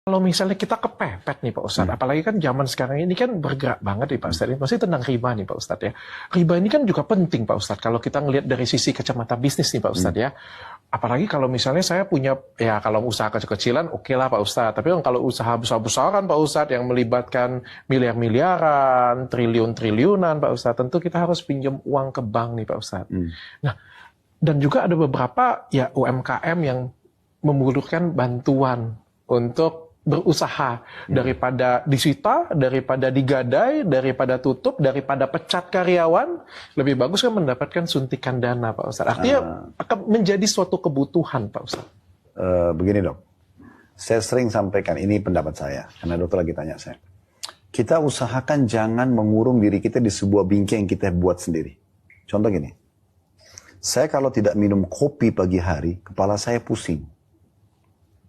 Kalau misalnya kita kepepet nih Pak Ustadz, apalagi kan zaman sekarang ini kan bergerak banget nih Pak Ustadz, ini masih tentang riba nih Pak Ustadz ya. Riba ini kan juga penting Pak Ustadz, kalau kita ngelihat dari sisi kacamata bisnis nih Pak Ustadz ya. Apalagi kalau misalnya saya punya, ya kalau usaha kecil-kecilan oke lah Pak Ustadz, tapi kalau usaha besar-besaran Pak Ustadz yang melibatkan miliar-miliaran, triliun-triliunan Pak Ustadz, tentu kita harus pinjam uang ke bank nih Pak Ustadz. Nah, dan juga ada beberapa ya UMKM yang membutuhkan bantuan untuk berusaha, daripada disita, daripada digadai, daripada tutup, daripada pecat karyawan, lebih bagus kan mendapatkan suntikan dana Pak Ustadz. Artinya akan menjadi suatu kebutuhan Pak Ustadz. Begini dok, saya sering sampaikan, ini pendapat saya, karena dokter lagi tanya saya. Kita usahakan jangan mengurung diri kita di sebuah bingkai yang kita buat sendiri. Contoh gini, saya kalau tidak minum kopi pagi hari, kepala saya pusing.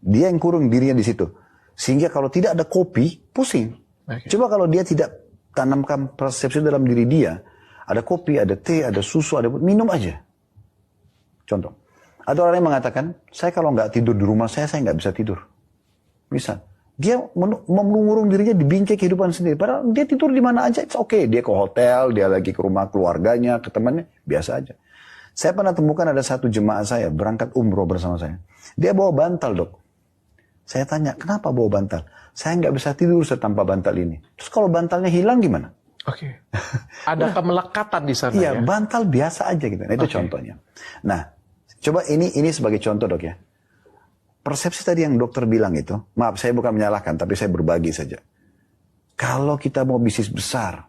Dia yang kurung dirinya di situ. Sehingga kalau tidak ada kopi, pusing. Coba kalau dia tidak tanamkan persepsi dalam diri dia, ada kopi, ada teh, ada susu, ada minum aja. Contoh. Ada orang yang mengatakan, saya kalau nggak tidur di rumah saya nggak bisa tidur. Misal, dia mengurung dirinya di bingkai kehidupan sendiri. Padahal dia tidur di mana aja, it's okay. Dia ke hotel, dia lagi ke rumah keluarganya, ke temannya, biasa aja. Saya pernah temukan ada satu jemaah saya, berangkat umroh bersama saya. Dia bawa bantal dok. Saya tanya, kenapa bawa bantal? Saya nggak bisa tidur tanpa bantal ini. Terus kalau bantalnya hilang gimana? Oke. Ada kemelekatan di sana iya, ya? bantal biasa aja gitu. Nah, itu contohnya. Nah, coba ini sebagai contoh dok ya. Persepsi tadi yang dokter bilang itu, maaf saya bukan menyalahkan, tapi saya berbagi saja. Kalau kita mau bisnis besar,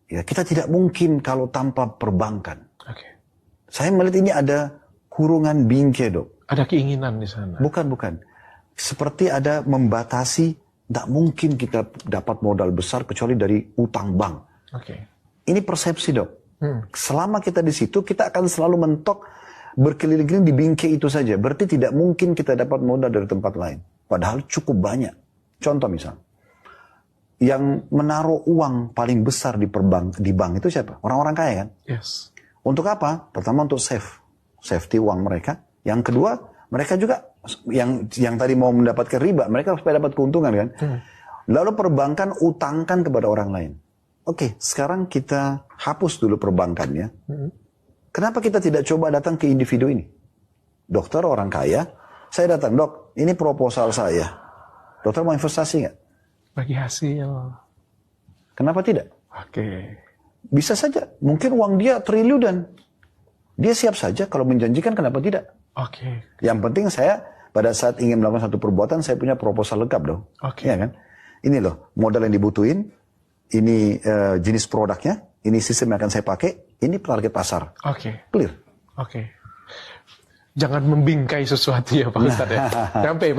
ya kita tidak mungkin kalau tanpa perbankan. Oke. Saya melihat ini ada kurungan bingkai dok. Ada keinginan di sana? Bukan. Seperti ada membatasi, tidak mungkin kita dapat modal besar kecuali dari utang bank. Oke. Ini persepsi dok. Selama kita di situ, kita akan selalu mentok berkeliling-keliling di bingkai itu saja. Berarti tidak mungkin kita dapat modal dari tempat lain. Padahal cukup banyak. Contoh misal, yang menaruh uang paling besar di bank itu siapa? Orang-orang kaya kan? Yes. Untuk apa? Pertama untuk safety uang mereka. Yang kedua, mereka juga yang tadi mau mendapatkan riba, mereka supaya dapat keuntungan kan. Lalu perbankan utangkan kepada orang lain. Oke, sekarang kita hapus dulu perbankannya. Kenapa kita tidak coba datang ke individu ini? Dokter orang kaya, saya datang, dok, ini proposal saya. Dokter mau investasi nggak? Bagi hasil. Kenapa tidak? Oke. Bisa saja, mungkin uang dia triliunan. Dia siap saja kalau menjanjikan, kenapa tidak? Oke. Yang penting saya pada saat ingin melakukan satu perbuatan, saya punya proposal lengkap dong. Oke. Ya kan? Ini loh, modal yang dibutuhin, ini jenis produknya, ini sistem yang akan saya pakai, ini target pasar. Oke. Clear. Oke. Jangan membingkai sesuatu ya Pak Ustadz ya. Sampai